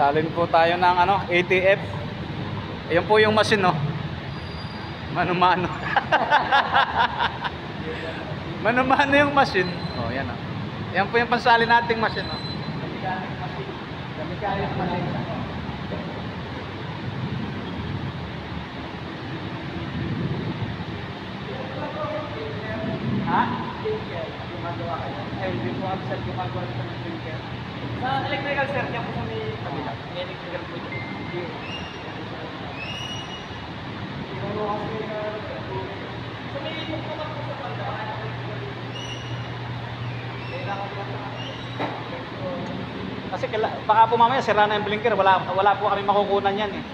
Salin po tayo ng ano, ATF. Ayan po yung machine, no. Mano-mano. Mano-mano yung machine. Oh, yan, oh. Yan po yung pansalin nating machine, no. Gamit machine. Gamit machine. Ha? Gumagawa kayo. Ay, hindi po ako sir, gumagawa ito ng drinker. Sa electrical sir, yan po sa may kabila. May electrical po dito. Sa may pupunta po sa palda. Kasi baka po mamaya sira na yung blinker. Wala po kami makukunan yan eh.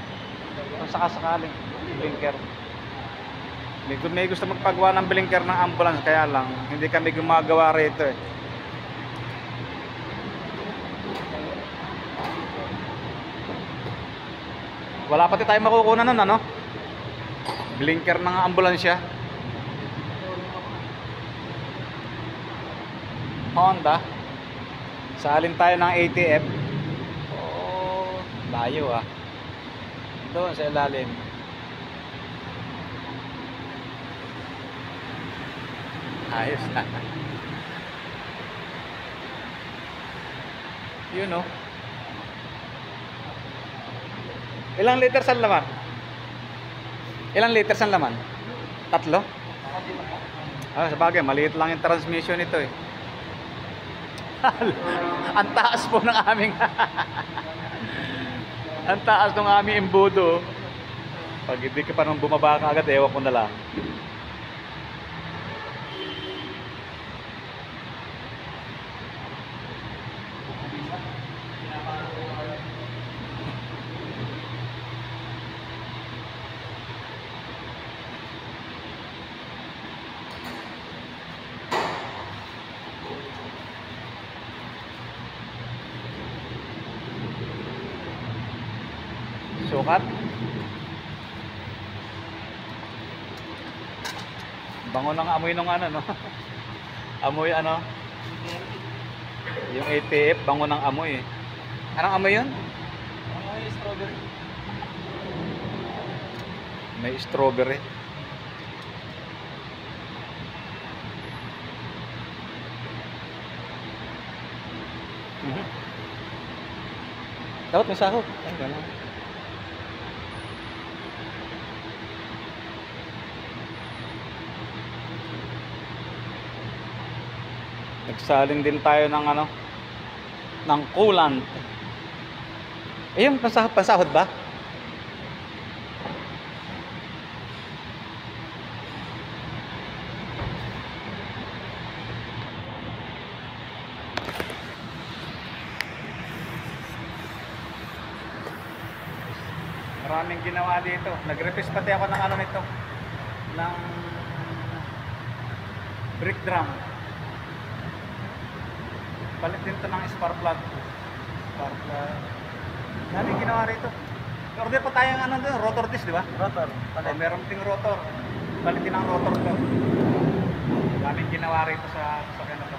Kung sakasakaling blinker. May gusto magpagawa ng blinker ng ambulance, kaya lang hindi kami gumagawa rito eh. Wala pati tayo makukunan nun, ano? Blinker ng ambulansya. Honda. Salin tayo ng ATF. Oh, layo ah. Doon sa ilalim. Ayos na. Yun, no? Ilang liters ang laman? Ilang liters ang laman? 3? Ah, sabagay, maliit lang yung transmission nito eh. Ang taas po ng aming ang taas ng aming embudo. Pag hindi ka pa nang bumaba ka agad, ewan ko na lang. Sukat. Bango ng amoy ng ano, no? Amoy ano? Yung ATF, bango ng amoy. Anong amoy yun? Amoy strawberry. May strawberry. Dapat may sahog. Ay, gano'n. Nagsalin din tayo ng ano, ng coolant. Ayun, pansahod ba? Maraming ginawa dito. Nag-replace pati ako ng ano nito, ng brake drum. Palit din ito ng spark plug. Spark plug. Daming ginawa rito. Order pa tayo ng ano doon, rotor disc, di ba? Rotor. Meron ting rotor. Palitin ang rotor ko. Daming ginawa rito sa sasakyan na to.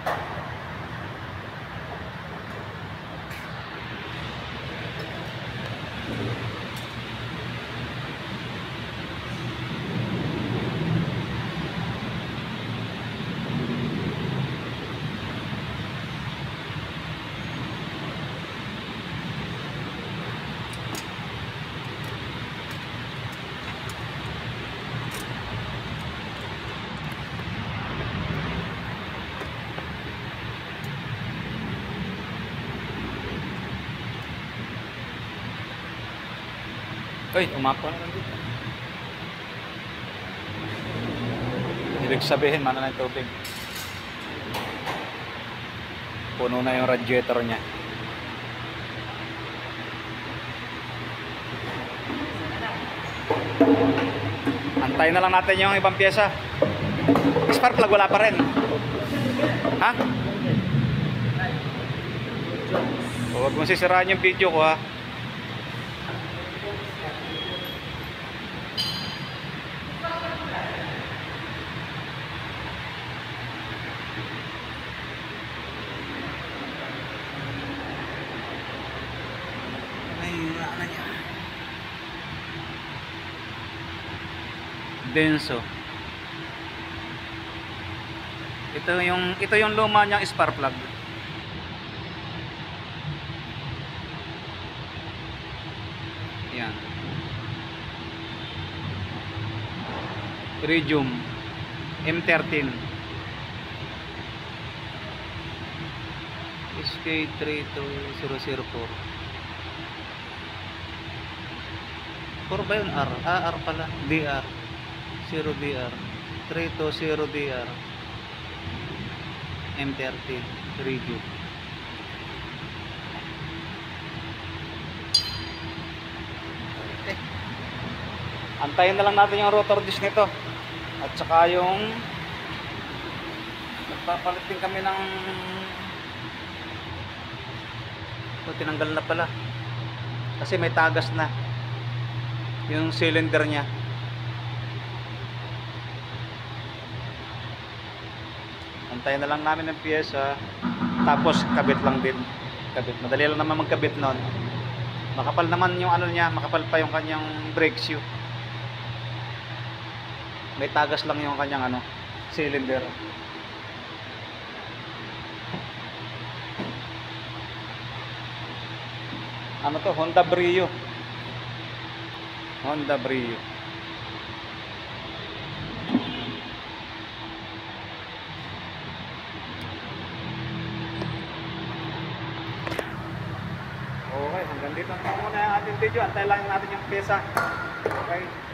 Uy, umapaw na lang dito. Ibig sabihin, mana na yung tubig. Puno na yung radiator niya. Antayin na lang natin yung ibang pyesa. Spark plug wala pa rin. Ha? Huwag mong sisiraan yung video ko, ha. Denso. Ito yung luma niyang spark plug. Yan. Iridium M13 SK32004. 4 ba yun? R? R pala. DR 0DR 320DR M30 Iridium. Antayin na lang natin yung rotor disc nito. At saka yung nagpapalit din kami ng tinanggal na pala. Kasi may tagas na yung cylinder niya. Antayin na lang namin ng piyesa. Tapos kabit lang din. Kabit. Madali lang naman magkabit nun. Makapal naman yung ano niya. Makapal pa yung kanyang brake shoe. May tagas lang yung kanyang ano, cylinder. Ano to? Honda Brio. Honda Brio. Okay, hanggang dito na muna yung ating video. Antayin lang natin yung pyesa. Okay.